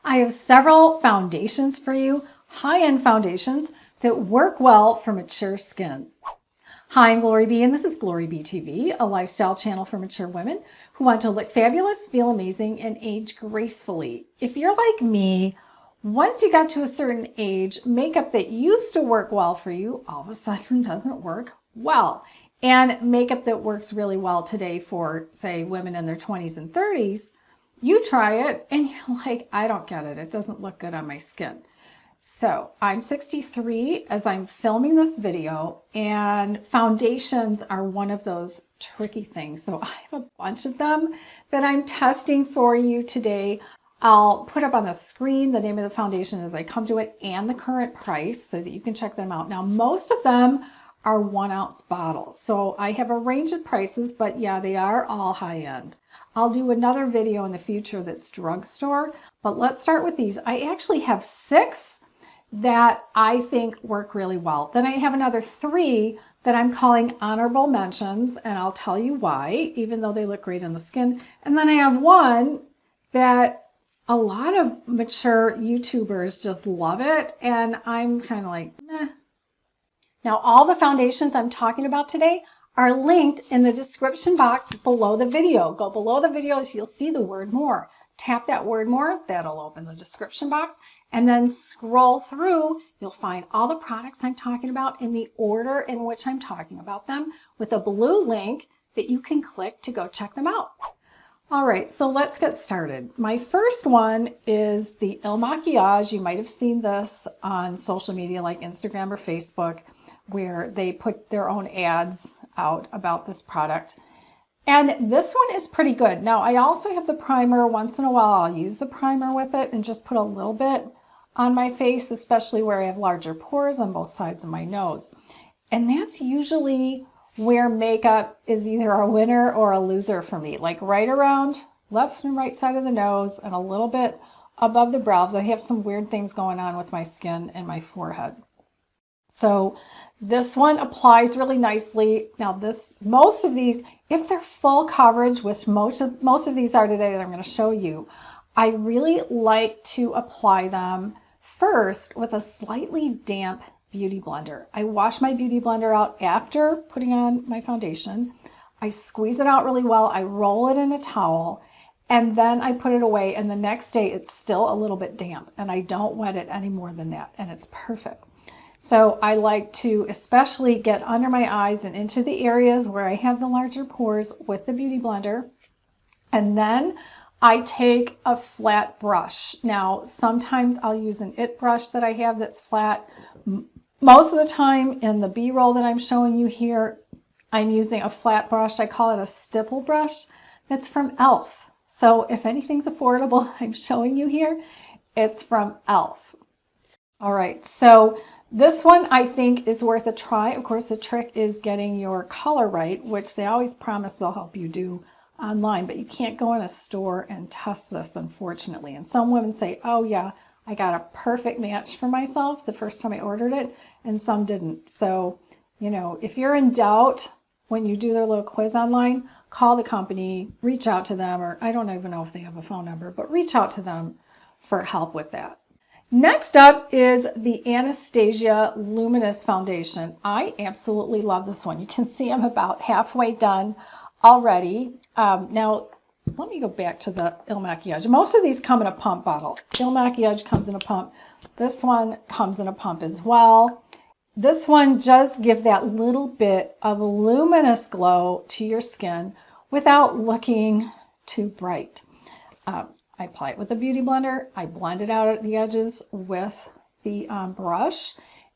I have several foundations for you, high-end foundations that work well for mature skin. Hi, I'm GloryB, and this is GloryB-TV, a lifestyle channel for mature women who want to look fabulous, feel amazing, and age gracefully. If you're like me, once you got to a certain age, makeup that used to work well for you all of a sudden doesn't work well. And makeup that works really well today for, say, women in their 20s and 30s, you try it and you're like, I don't get it. It doesn't look good on my skin. So I'm 63 as I'm filming this video, and foundations are one of those tricky things. So I have a bunch of them that I'm testing for you today. I'll put up on the screen the name of the foundation as I come to it and the current price so that you can check them out. Now, most of them are 1 ounce bottles. So I have a range of prices, but yeah, they are all high end. I'll do another video in the future that's drugstore, but let's start with these. I actually have 6 that I think work really well. Then I have another 3 that I'm calling honorable mentions, and I'll tell you why, even though they look great on the skin. And then I have 1 that a lot of mature YouTubers just love it, and I'm kind of like, meh. Now, all the foundations I'm talking about today are linked in the description box below the video. Go below the video, so you'll see the word more. Tap that word more, that'll open the description box, and then scroll through. You'll find all the products I'm talking about in the order in which I'm talking about them with a blue link that you can click to go check them out. All right, so let's get started. My first one is the Il Makiage. You might have seen this on social media like Instagram or Facebook, where they put their own ads out about this product. And this one is pretty good. Now, I also have the primer. Once in a while, I'll use the primer with it and just put a little bit on my face, especially where I have larger pores on both sides of my nose. And that's usually where makeup is either a winner or a loser for me, like right around left and right side of the nose and a little bit above the brows. I have some weird things going on with my skin and my forehead. So this one applies really nicely. Now most of these, if they're full coverage, which most of these are today that I'm going to show you, I really like to apply them first with a slightly damp beauty blender. I wash my beauty blender out after putting on my foundation. I squeeze it out really well. I roll it in a towel, and then I put it away, and the next day it's still a little bit damp, and I don't wet it any more than that, and it's perfect. So I like to especially get under my eyes and into the areas where I have the larger pores with the beauty blender. And then I take a flat brush. Now, sometimes I'll use an IT brush that I have that's flat. Most of the time in the B-roll that I'm showing you here, I'm using a flat brush. I call it a stipple brush. That's from e.l.f. So if anything's affordable I'm showing you here, it's from e.l.f. All right, so this one I think is worth a try. Of course, the trick is getting your color right, which they always promise they'll help you do online, but you can't go in a store and test this, unfortunately. And some women say, oh yeah, I got a perfect match for myself the first time I ordered it, and some didn't. So, you know, if you're in doubt when you do their little quiz online, call the company, reach out to them, or I don't even know if they have a phone number, but reach out to them for help with that. Next up is the Anastasia Luminous Foundation. I absolutely love this one. You can see I'm about halfway done already. Now, let me go back to the Il Makiage. Most of these come in a pump bottle. Il Makiage comes in a pump. This one comes in a pump as well. This one does give that little bit of luminous glow to your skin without looking too bright. I apply it with a beauty blender. I blend it out at the edges with the brush,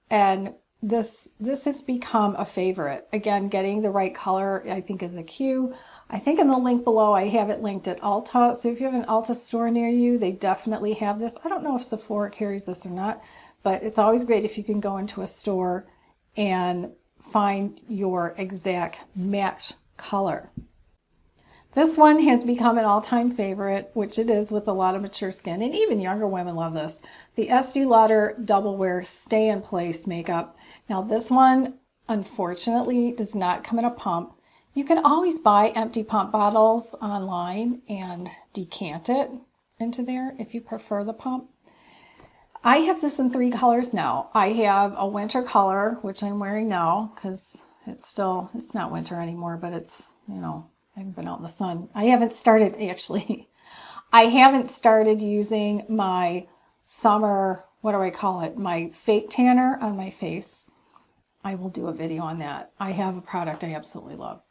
and this has become a favorite. Again, getting the right color I think is a cue. I think in the link below I have it linked at Ulta, so if you have an Ulta store near you, they definitely have this. I don't know if Sephora carries this or not, but it's always great if you can go into a store and find your exact match color. This one has become an all-time favorite, which it is with a lot of mature skin, and even younger women love this. The Estee Lauder Double Wear Stay in Place makeup. Now this one, unfortunately, does not come in a pump. You can always buy empty pump bottles online and decant it into there if you prefer the pump. I have this in 3 colors now. I have a winter color, which I'm wearing now because it's not winter anymore, but it's, you know, I haven't been out in the sun. I haven't started using my summer, what do I call it? My fake tanner on my face. I will do a video on that. I have a product I absolutely love.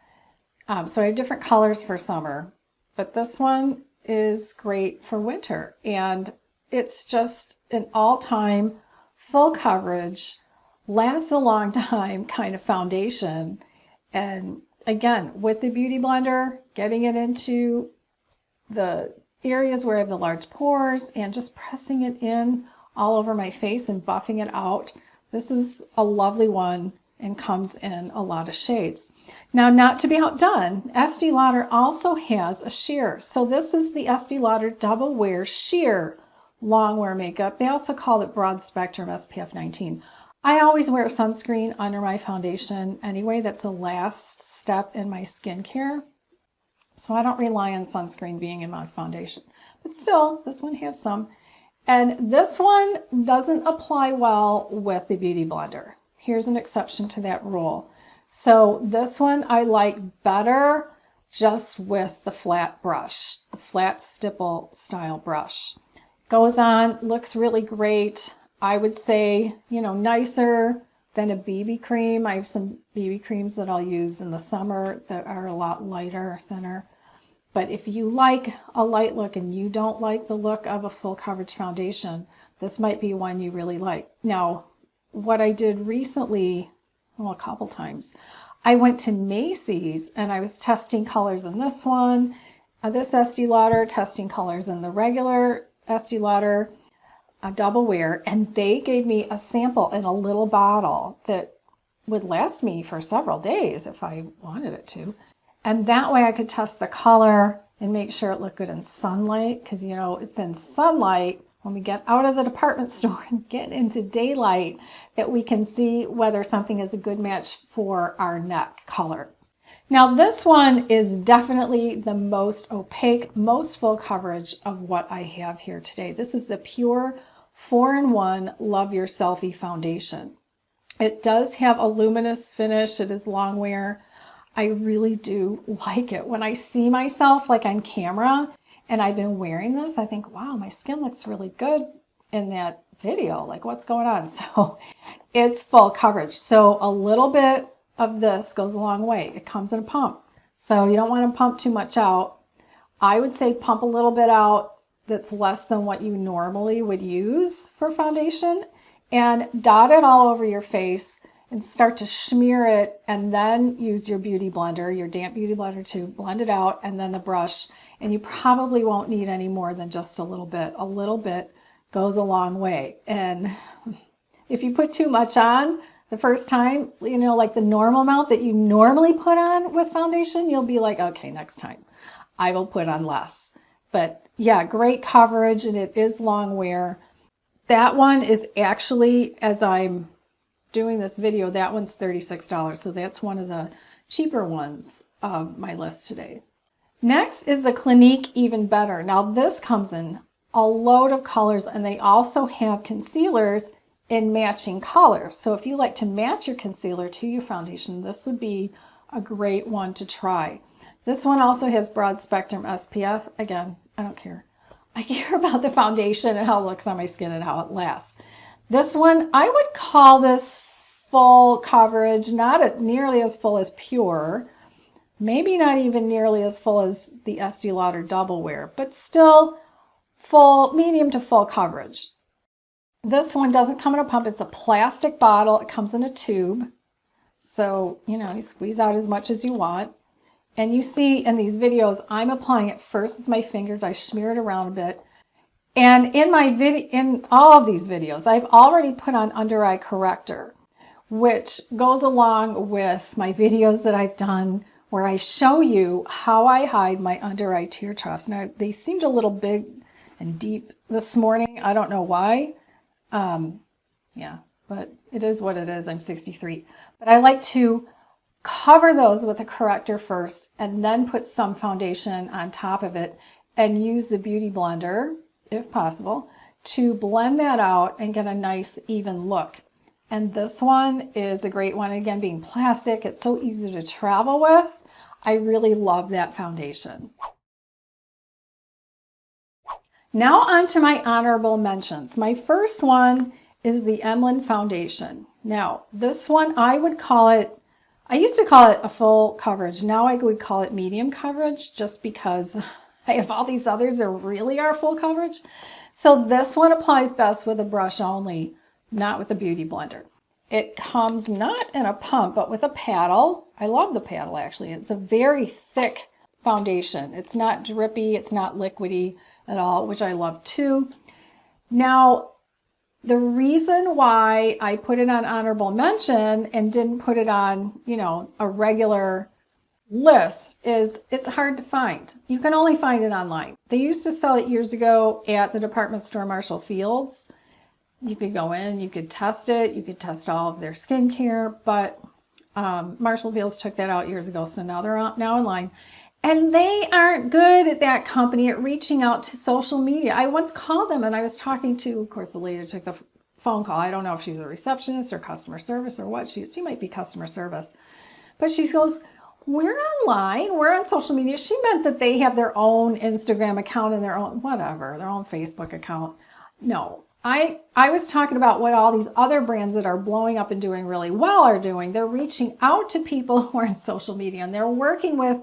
So I have different colors for summer, but this one is great for winter. And it's just an all-time, full coverage, lasts a long time kind of foundation. And again, with the Beauty Blender, getting it into the areas where I have the large pores and just pressing it in all over my face and buffing it out. This is a lovely one and comes in a lot of shades. Now, not to be outdone, Estee Lauder also has a sheer. So this is the Estee Lauder Double Wear Sheer Long Wear Makeup. They also call it Broad Spectrum SPF 19. I always wear sunscreen under my foundation anyway. That's a last step in my skincare. So I don't rely on sunscreen being in my foundation. But still, this one has some. And this one doesn't apply well with the Beauty Blender. Here's an exception to that rule. So this one I like better just with the flat brush, the flat stipple style brush. Goes on, looks really great. I would say, you know, nicer than a BB cream. I have some BB creams that I'll use in the summer that are a lot lighter, thinner. But if you like a light look and you don't like the look of a full coverage foundation, this might be one you really like. Now, what I did recently, well, a couple times, I went to Macy's and I was testing colors in this one, this Estee Lauder, testing colors in the regular Estee Lauder Double Wear, and they gave me a sample in a little bottle that would last me for several days if I wanted it to. And that way I could test the color and make sure it looked good in sunlight, because, you know, it's in sunlight when we get out of the department store and get into daylight that we can see whether something is a good match for our neck color. Now this one is definitely the most opaque, most full coverage of what I have here today. This is the Pure 4-in-1 Love Your Selfie Foundation. It does have a luminous finish. It is long wear. I really do like it. When I see myself like on camera and I've been wearing this, I think, wow, my skin looks really good in that video. Like, what's going on? So it's full coverage. So a little bit of this goes a long way. It comes in a pump. So you don't want to pump too much out. I would say pump a little bit out that's less than what you normally would use for foundation, and dot it all over your face and start to smear it, and then use your Beauty Blender, your damp Beauty Blender, to blend it out, and then the brush. And you probably won't need any more than just a little bit. A little bit goes a long way. And if you put too much on the first time, you know, like the normal amount that you normally put on with foundation, you'll be like, okay, next time I will put on less. But yeah, great coverage, and it is long wear. That one is actually, as I'm doing this video, that one's $36. So that's one of the cheaper ones of my list today. Next is the Clinique Even Better. Now this comes in a load of colors, and they also have concealers in matching colors. So if you like to match your concealer to your foundation, this would be a great one to try. This one also has broad spectrum SPF. Again, I don't care. I care about the foundation and how it looks on my skin and how it lasts. This one, I would call this full coverage, not nearly as full as Pure, maybe not even nearly as full as the Estee Lauder Double Wear, but still full, medium to full coverage. This one doesn't come in a pump. It's a plastic bottle. It comes in a tube. So, you know, you squeeze out as much as you want. And you see in these videos, I'm applying it first with my fingers. I smear it around a bit. And in all of these videos, I've already put on under eye corrector, which goes along with my videos that I've done where I show you how I hide my under eye tear troughs. Now, they seemed a little big and deep this morning. I don't know why. Yeah, but it is what it is. I'm 63. But I like to cover those with a corrector first and then put some foundation on top of it and use the Beauty Blender if possible, to blend that out and get a nice even look. And this one is a great one. Again, being plastic, it's so easy to travel with. I really love that foundation. Now on to my honorable mentions. My first one is the Emlin Foundation. Now, this one, I used to call it a full coverage. Now I would call it medium coverage just because I have all these others that really are full coverage. So this one applies best with a brush only, not with a beauty blender. It comes not in a pump, but with a paddle. I love the paddle actually. It's a very thick foundation. It's not drippy, it's not liquidy at all, which I love too. Now, the reason why I put it on honorable mention and didn't put it on, a regular list is it's hard to find. You can only find it online. They used to sell it years ago at the department store Marshall Field's. You could go in, you could test it, you could test all of their skincare, but Marshall Field's took that out years ago, so now they're now online. And they aren't good at that company at reaching out to social media. I once called them and I was talking to, of course, the lady took the phone call. I don't know if she's a receptionist or customer service or what. She might be customer service. But she goes, we're online, we're on social media. She meant that they have their own Instagram account and their own, whatever, their own Facebook account. No, I was talking about what all these other brands that are blowing up and doing really well are doing. They're reaching out to people who are in social media and they're working with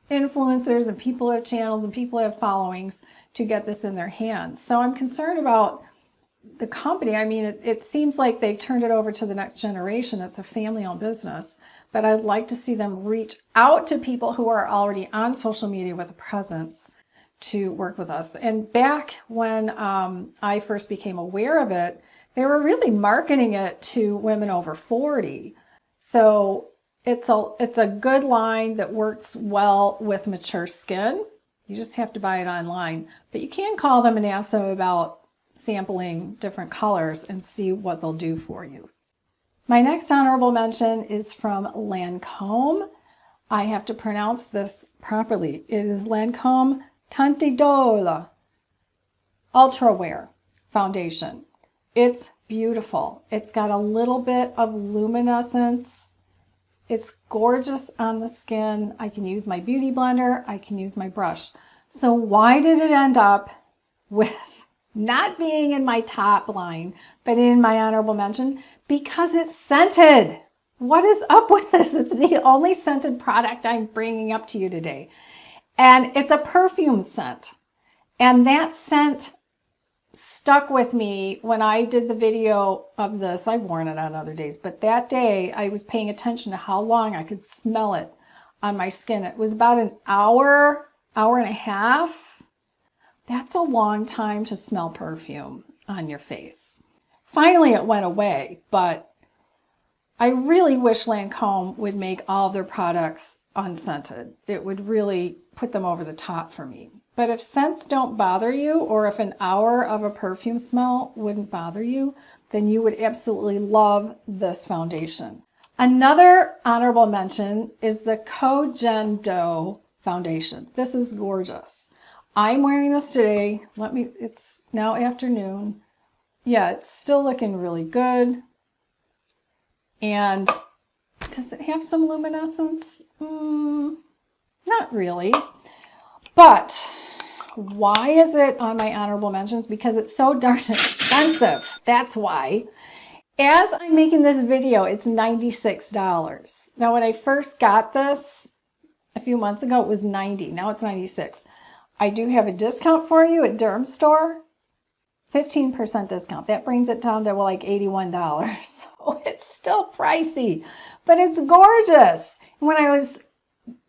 influencers and people who have channels and people who have followings to get this in their hands. So I'm concerned about the company. I mean, it seems like they've turned it over to the next generation. It's a family-owned business, but I'd like to see them reach out to people who are already on social media with a presence to work with us. And back when I first became aware of it, they were really marketing it to women over 40. So it's a good line that works well with mature skin. You just have to buy it online. But you can call them and ask them about sampling different colors and see what they'll do for you. My next honorable mention is from Lancome. I have to pronounce this properly. It is Lancome Tantidole Ultra Wear Foundation. It's beautiful. It's got a little bit of luminescence. It's gorgeous on the skin. I can use my beauty blender. I can use my brush. So why did it end up with not being in my top line, but in my honorable mention? Because it's scented. What is up with this? It's the only scented product I'm bringing up to you today. And it's a perfume scent. And that scent stuck with me when I did the video of this. I've worn it on other days, but that day I was paying attention to how long I could smell it on my skin. It was about an hour, hour and a half. That's a long time to smell perfume on your face. Finally, it went away, but I really wish Lancome would make all of their products unscented. It would really put them over the top for me. But if scents don't bother you, or if an hour of a perfume smell wouldn't bother you, then you would absolutely love this foundation. Another honorable mention is the Cogendo Foundation. This is gorgeous. I'm wearing this today. It's now afternoon. Yeah, it's still looking really good. And does it have some luminescence? Not really. But why is it on my honorable mentions? Because it's so darn expensive. That's why. As I'm making this video, it's $96. Now, when I first got this a few months ago, it was $90. Now it's $96. I do have a discount for you at Derm Store. 15% discount. That brings it down to like $81. So it's still pricey, but it's gorgeous.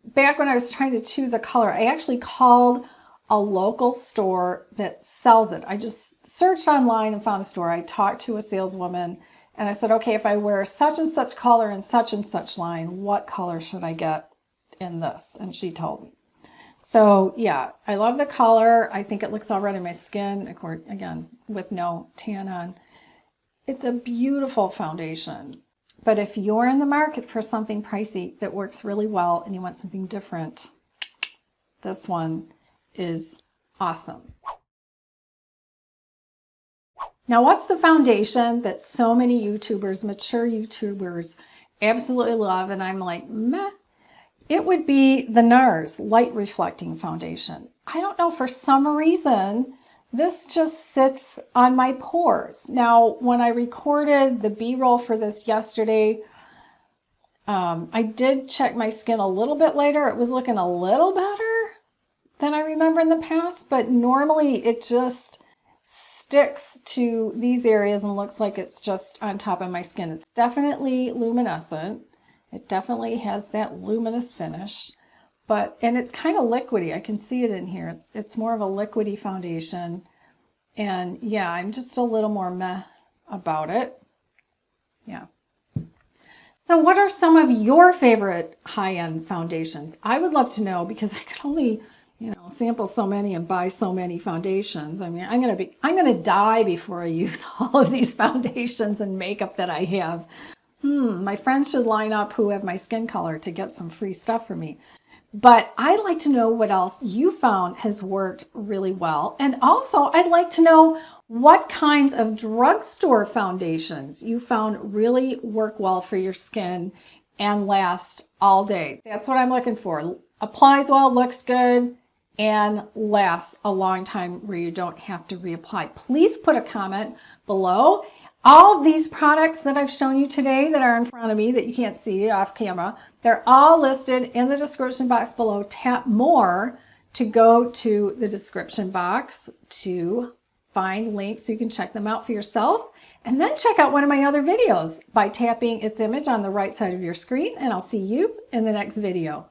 Back when I was trying to choose a color, I actually called a local store that sells it. I just searched online and found a store. I talked to a saleswoman and I said, okay, if I wear such and such color in such and such line, what color should I get in this? And she told me. So yeah, I love the color. I think it looks all right on my skin, of course, again, with no tan on. It's a beautiful foundation. But if you're in the market for something pricey that works really well and you want something different, this one is awesome. Now, what's the foundation that so many YouTubers, mature YouTubers, absolutely love? And I'm like, meh. It would be the Nars Light Reflecting Foundation. I don't know, for some reason, this just sits on my pores. Now, when I recorded the B-roll for this yesterday, I did check my skin a little bit later. It was looking a little better than I remember in the past, but normally it just sticks to these areas and looks like it's just on top of my skin. It's definitely luminescent. It definitely has that luminous finish, and it's kind of liquidy. I can see it in here. It's more of a liquidy foundation. And yeah, I'm just a little more meh about it. Yeah. So what are some of your favorite high-end foundations? I would love to know, because I could only, sample so many and buy so many foundations. I mean, I'm going to die before I use all of these foundations and makeup that I have. My friends should line up who have my skin color to get some free stuff from me. But I'd like to know what else you found has worked really well. And also, I'd like to know what kinds of drugstore foundations you found really work well for your skin and last all day. That's what I'm looking for. Applies well, looks good, and lasts a long time where you don't have to reapply. Please put a comment below. All of these products that I've shown you today that are in front of me that you can't see off camera, they're all listed in the description box below. Tap more to go to the description box to find links so you can check them out for yourself. And then check out one of my other videos by tapping its image on the right side of your screen. And I'll see you in the next video.